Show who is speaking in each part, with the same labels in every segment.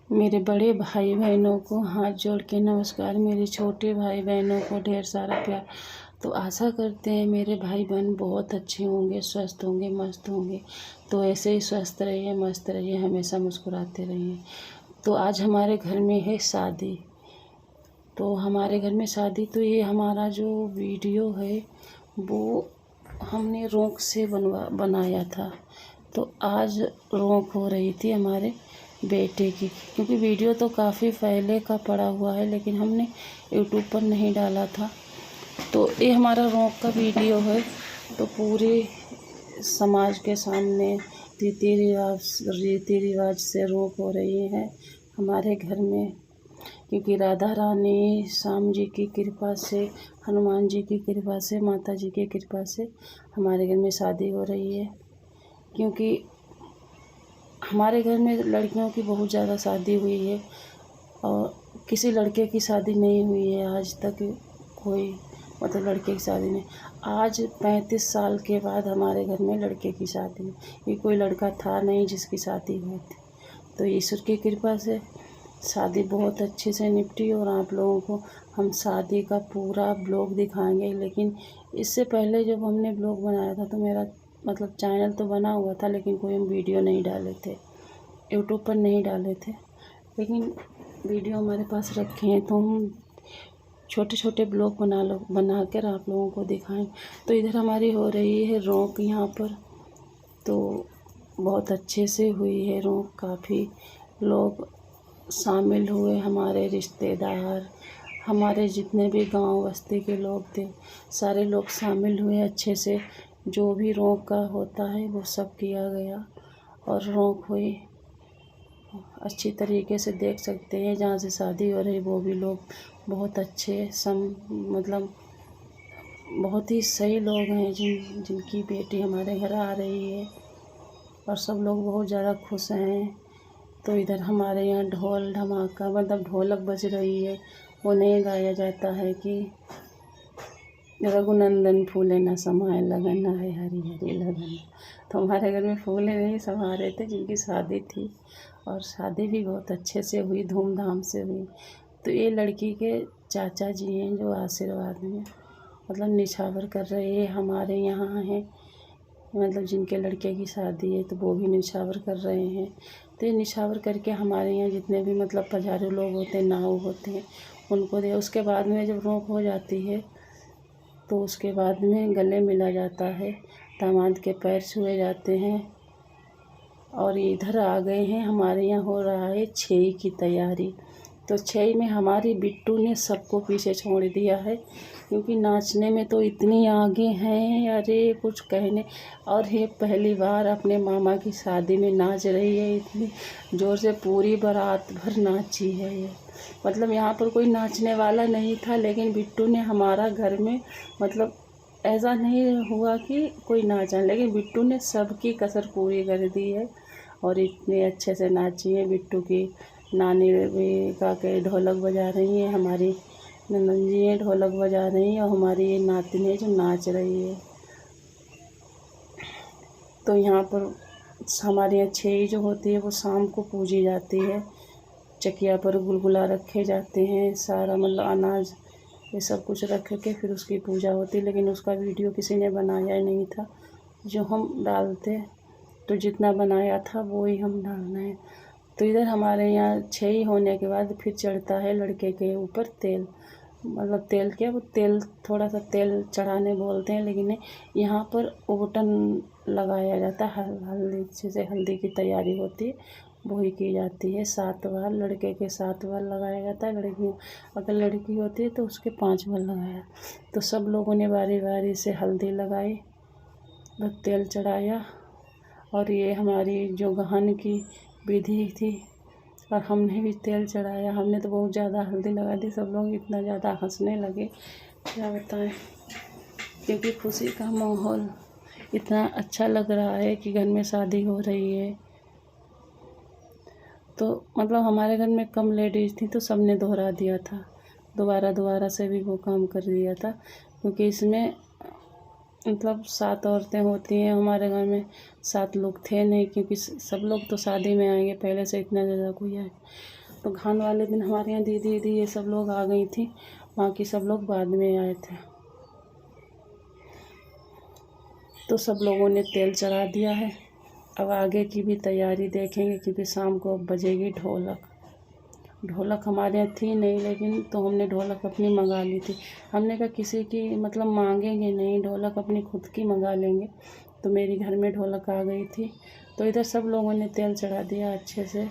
Speaker 1: मेरे बड़े भाई बहनों को हाथ जोड़ के नमस्कार। मेरे छोटे भाई बहनों को ढेर सारा प्यार। तो आशा करते हैं मेरे भाई बहन बहुत अच्छे होंगे, स्वस्थ होंगे, मस्त होंगे। तो ऐसे ही स्वस्थ रहिए, मस्त रहिए, हमेशा मुस्कुराते रहिए। तो आज हमारे घर में है शादी। तो हमारे घर में शादी, तो ये हमारा जो वीडियो है वो हमने रोक से बनाया था। तो आज रोक हो रही थी हमारे बेटे की, क्योंकि वीडियो तो काफ़ी पहले का पड़ा हुआ है, लेकिन हमने यूट्यूब पर नहीं डाला था। तो ये हमारा रोक का वीडियो है। तो पूरे समाज के सामने रीति रिवाज से रोक हो रही है हमारे घर में, क्योंकि राधा रानी श्याम जी की कृपा से, हनुमान जी की कृपा से, माता जी की कृपा से हमारे घर में शादी हो रही है। क्योंकि हमारे घर में लड़कियों की बहुत ज़्यादा शादी हुई है और किसी लड़के की शादी नहीं हुई है आज तक। कोई मतलब लड़के की शादी नहीं। आज 35 साल के बाद हमारे घर में लड़के की शादी हुई। ये कोई लड़का था नहीं जिसकी शादी हुई थी। तो ईश्वर की कृपा से शादी बहुत अच्छे से निपटी और आप लोगों को हम शादी का पूरा ब्लॉग दिखाएंगे। लेकिन इससे पहले जब हमने ब्लॉग बनाया था तो मेरा मतलब चैनल तो बना हुआ था, लेकिन कोई हम वीडियो नहीं डाले थे, यूट्यूब पर नहीं डाले थे। लेकिन वीडियो हमारे पास रखे हैं तो हम छोटे छोटे ब्लॉग बना कर आप लोगों को दिखाएं। तो इधर हमारी हो रही है रोक यहाँ पर। तो बहुत अच्छे से हुई है रोक। काफ़ी लोग शामिल हुए, हमारे रिश्तेदार, हमारे जितने भी गांव बस्ती के लोग थे, सारे लोग शामिल हुए अच्छे से। जो भी रोक का होता है वो सब किया गया और रोक हुई अच्छी तरीके से। देख सकते हैं जहाँ से शादी हो रही वो भी लोग बहुत अच्छे मतलब बहुत ही सही लोग हैं जिनकी बेटी हमारे घर आ रही है और सब लोग बहुत ज़्यादा खुश हैं। तो इधर हमारे यहाँ ढोल धमाका मतलब ढोलक बज रही है। वो नहीं गाया जाता है कि रघुनंदन फूले न समाए लगन है हरी हरी लगन। तो हमारे घर में फूले नहीं समा रहे थे जिनकी शादी थी, और शादी भी बहुत अच्छे से हुई, धूमधाम से हुई। तो ये लड़की के चाचा जी हैं जो आशीर्वाद में मतलब निछावर कर रहे हैं। हमारे यहाँ हैं मतलब जिनके लड़के की शादी है तो वो भी निछावर कर रहे हैं। तो ये निछावर करके हमारे यहाँ जितने भी मतलब पधारे लोग होते हैं, नाव होते हैं, उनको दे। उसके बाद में जब रोक हो जाती है तो उसके बाद में गले मिला जाता है, दामाद के पैर छुए जाते हैं। और इधर आ गए हैं, हमारे यहाँ हो रहा है छेई की तैयारी। तो छेई में हमारी बिट्टू ने सबको पीछे छोड़ दिया है, क्योंकि नाचने में तो इतनी आगे हैं, अरे कुछ कहने। और ये पहली बार अपने मामा की शादी में नाच रही है, इतनी ज़ोर से पूरी बारात भर नाची है ये। मतलब यहाँ पर कोई नाचने वाला नहीं था, लेकिन बिट्टू ने हमारा घर में मतलब ऐसा नहीं हुआ कि कोई नाचा, लेकिन बिट्टू ने सबकी कसर पूरी कर दी है और इतने अच्छे से नाची है। बिट्टू की नानी भी का के ढोलक बजा रही है, हमारी नंदन जी हैं ढोलक बजा रही हैं, और हमारी ये नातिन है जो नाच रही है। तो यहाँ पर हमारे यहाँ छेई जो होती है वो शाम को पूजी जाती है। चकिया पर गुलगुला रखे जाते हैं, सारा मतलब अनाज ये सब कुछ रख के फिर उसकी पूजा होती है। लेकिन उसका वीडियो किसी ने बनाया ही नहीं था जो हम डालते, तो जितना बनाया था वो ही हम डालना है। तो इधर हमारे यहाँ छेई होने के बाद फिर चढ़ता है लड़के के ऊपर तेल, मतलब तेल क्या, वो तेल थोड़ा सा तेल चढ़ाने बोलते हैं, लेकिन यहाँ पर ओबटन लगाया जाता है। हल्दी जैसे हल्दी की तैयारी होती है वही की जाती है। 7 बार लड़के के 7 बार लगाया जाता है, लड़की अगर लड़की होती है तो उसके 5 बार लगाया। तो सब लोगों ने बारी बारी से हल्दी लगाई, बस तेल चढ़ाया। और ये हमारी जो गहन की विधि थी, और हमने भी तेल चढ़ाया। हमने तो बहुत ज़्यादा हल्दी लगा दी, सब लोग इतना ज़्यादा हंसने लगे क्या बताएं, क्योंकि खुशी का माहौल इतना अच्छा लग रहा है कि घर में शादी हो रही है। तो मतलब हमारे घर में कम लेडीज़ थी तो सबने दोहरा दिया था, दोबारा से भी वो काम कर दिया था, क्योंकि इसमें मतलब 7 औरतें होती हैं हमारे घर में। 7 लोग थे नहीं, क्योंकि सब लोग तो शादी में आएंगे, पहले से इतना ज़्यादा कोई आए। तो खान वाले दिन हमारे यहाँ दीदी ये सब लोग आ गई थी, बाकी सब लोग बाद में आए थे। तो सब लोगों ने तेल चढ़ा दिया है। अब आगे की भी तैयारी देखेंगे, क्योंकि शाम को अब बजेगी ढोलक। ढोलक हमारे यहाँ थी नहीं, लेकिन तो हमने ढोलक अपनी मंगा ली थी। हमने कहा किसी की मतलब मांगेंगे नहीं, ढोलक अपनी खुद की मंगा लेंगे। तो मेरी घर में ढोलक आ गई थी। तो इधर सब लोगों ने तेल चढ़ा दिया, अच्छे से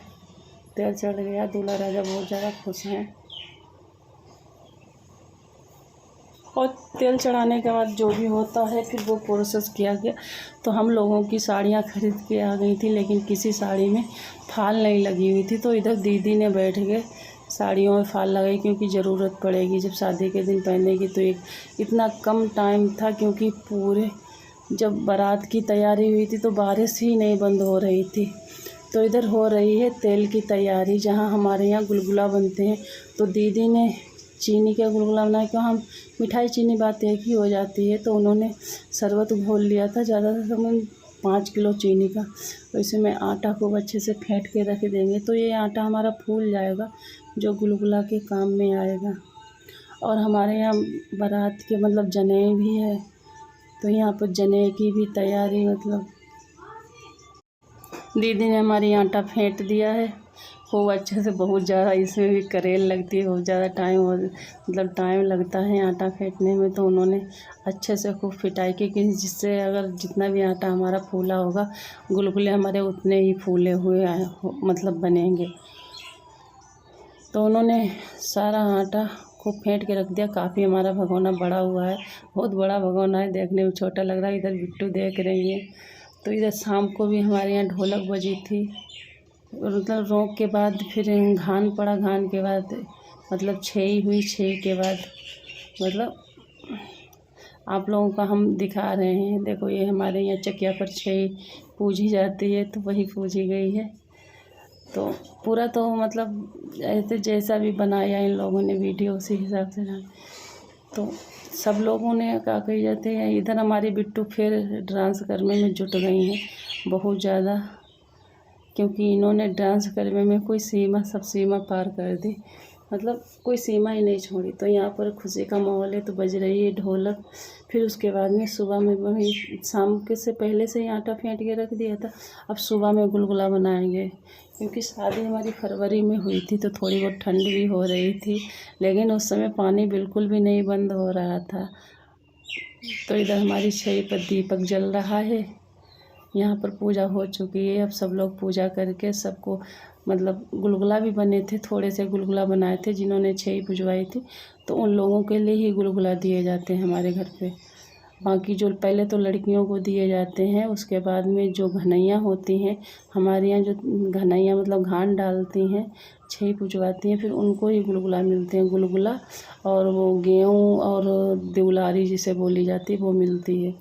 Speaker 1: तेल चढ़ गया। दूल्हा राजा बहुत ज़्यादा खुश हैं। और तेल चढ़ाने के बाद जो भी होता है फिर वो प्रोसेस किया गया। तो हम लोगों की साड़ियाँ खरीद के आ गई थी, लेकिन किसी साड़ी में फाल नहीं लगी हुई थी। तो इधर दीदी ने बैठ के साड़ियों में फाल लगाई, क्योंकि ज़रूरत पड़ेगी जब शादी के दिन पहनेगी। तो एक इतना कम टाइम था, क्योंकि पूरे जब बारात की तैयारी हुई थी तो बारिश ही नहीं बंद हो रही थी। तो इधर हो रही है तेल की तैयारी, जहाँ हमारे यहाँ गुलगुला बनते हैं। तो दीदी ने चीनी का गुलगुला बनाया, क्यों हम मिठाई चीनी बात एक ही हो जाती है। तो उन्होंने शरबत घोल लिया था ज़्यादा से 5 किलो चीनी का। तो इसे में आटा को अच्छे से फेंट के रख देंगे, तो ये आटा हमारा फूल जाएगा, जो गुलगुला के काम में आएगा। और हमारे यहाँ बारात के मतलब जनेऊ भी है, तो यहाँ पर जनेऊ की भी तैयारी मतलब दीदी ने हमारी आटा फेंट दिया है खूब अच्छे से। बहुत ज़्यादा इसमें भी करेल लगती है, बहुत ज़्यादा मतलब टाइम लगता है आटा फेंटने में। तो उन्होंने अच्छे से खूब फिटाई की, कि जिससे अगर जितना भी आटा हमारा फूला होगा, गुलगुले हमारे उतने ही फूले हुए मतलब बनेंगे। तो उन्होंने सारा आटा खूब फेंट के रख दिया। काफ़ी हमारा भगोना बड़ा हुआ है, बहुत बड़ा भगोना है, देखने में छोटा लग रहा है। इधर बिट्टू देख रही है। तो इधर शाम को भी हमारे यहाँ ढोलक बजी थी। मतलब रोक के बाद फिर घान पड़ा, घान के बाद मतलब छई हुई, छई के बाद मतलब आप लोगों का हम दिखा रहे हैं। देखो ये हमारे यहाँ चकिया पर छई पूजी जाती है, तो वही पूजी गई है। तो पूरा तो मतलब ऐसे जैसा भी बनाया इन लोगों ने वीडियो, उसी हिसाब से ना। तो सब लोगों ने क्या कही जाते हैं, इधर हमारी बिट्टू फिर डांस करने में जुट गई हैं बहुत ज़्यादा, क्योंकि इन्होंने डांस करने में कोई सीमा, सब सीमा पार कर दी, मतलब कोई सीमा ही नहीं छोड़ी। तो यहाँ पर खुशी का माहौल है, तो बज रही है ढोलक। फिर उसके बाद में सुबह में वही शाम के से पहले से ही आटा फेंट के रख दिया था। अब सुबह में गुलगुला बनाएंगे, क्योंकि शादी हमारी फरवरी में हुई थी, तो थोड़ी बहुत ठंड भी हो रही थी, लेकिन उस समय पानी बिल्कुल भी नहीं बंद हो रहा था। तो इधर हमारी छई पर दीपक जल रहा है। यहाँ पर पूजा हो चुकी है। अब सब लोग पूजा करके सबको मतलब गुलगुला भी बने थे, थोड़े से गुलगुला बनाए थे जिन्होंने छई पुजवाई थी, तो उन लोगों के लिए ही गुलगुला दिए जाते हैं हमारे घर पे। बाकी जो पहले तो लड़कियों को दिए जाते हैं, उसके बाद में जो घनैया होती हैं हमारे यहाँ, जो घनैया मतलब घान डालती हैं, छई पुजवाती हैं, फिर उनको ही गुलगुला मिलते हैं। गुलगुला और वो गेहूँ और दिवलारी जिसे बोली जाती है वो मिलती है।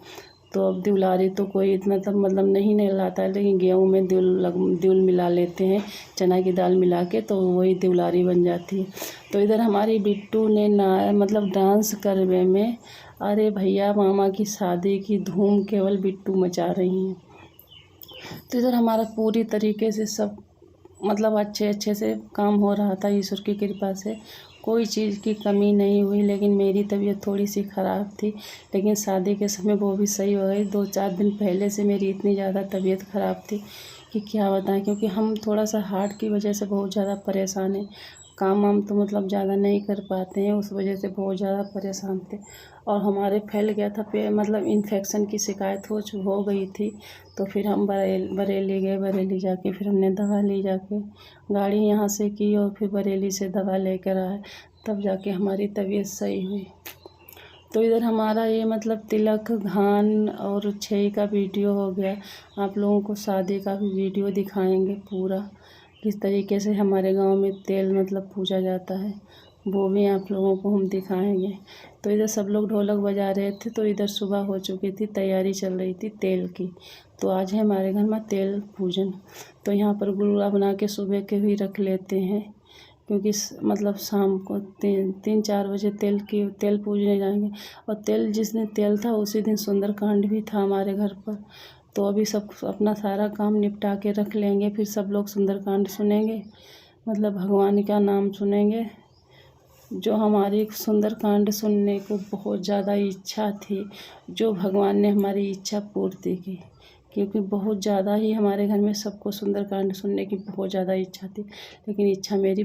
Speaker 1: तो अब दिवलारी तो कोई इतना तब मतलब नहीं लाता है, लेकिन गेहूँ में दिल मिला लेते हैं, चना की दाल मिला के, तो वही दिवलारी बन जाती है। तो इधर हमारी बिट्टू ने ना मतलब डांस करने में, अरे भैया मामा की शादी की धूम केवल बिट्टू मचा रही हैं। तो इधर हमारा पूरी तरीके से सब मतलब अच्छे से काम हो रहा था, ईश्वर की कृपा से कोई चीज़ की कमी नहीं हुई। लेकिन मेरी तबीयत थोड़ी सी ख़राब थी, लेकिन शादी के समय वो भी सही हो गई। 2-4 दिन पहले से मेरी इतनी ज़्यादा तबीयत ख़राब थी कि क्या बताएं, क्योंकि हम थोड़ा सा हार्ट की वजह से बहुत ज़्यादा परेशान हैं। काम वाम तो मतलब ज़्यादा नहीं कर पाते हैं, उस वजह से बहुत ज़्यादा परेशान थे। और हमारे फैल गया था मतलब इन्फेक्शन की शिकायत हो गई थी। तो फिर हम बरेली गए, बरेली जाके फिर हमने दवा ली, जाके गाड़ी यहाँ से की और फिर बरेली से दवा लेकर आए, तब जाके हमारी तबीयत सही हुई। तो इधर हमारा ये मतलब तिलक, घान और छई का वीडियो हो गया। आप लोगों को शादी का भी वीडियो दिखाएंगे पूरा, किस तरीके से हमारे गांव में तेल मतलब पूजा जाता है, वो भी आप लोगों को हम दिखाएंगे। तो इधर सब लोग ढोलक बजा रहे थे, तो इधर सुबह हो चुकी थी, तैयारी चल रही थी तेल की। तो आज है हमारे घर में तेल पूजन। तो यहाँ पर गुलगुला बना के सुबह के ही रख लेते हैं, क्योंकि मतलब शाम को 3-4 बजे तेल पूजने जाएंगे। और तेल जिस दिन तेल था उसी दिन सुंदरकांड भी था हमारे घर पर। तो अभी सब अपना सारा काम निपटा के रख लेंगे, फिर सब लोग सुंदरकांड सुनेंगे, मतलब भगवान का नाम सुनेंगे। जो हमारी सुंदरकांड सुनने को बहुत ज़्यादा इच्छा थी, जो भगवान ने हमारी इच्छा पूर्ति की, क्योंकि बहुत ज़्यादा ही हमारे घर में सबको सुंदरकांड सुनने की बहुत ज़्यादा इच्छा थी, लेकिन इच्छा मेरी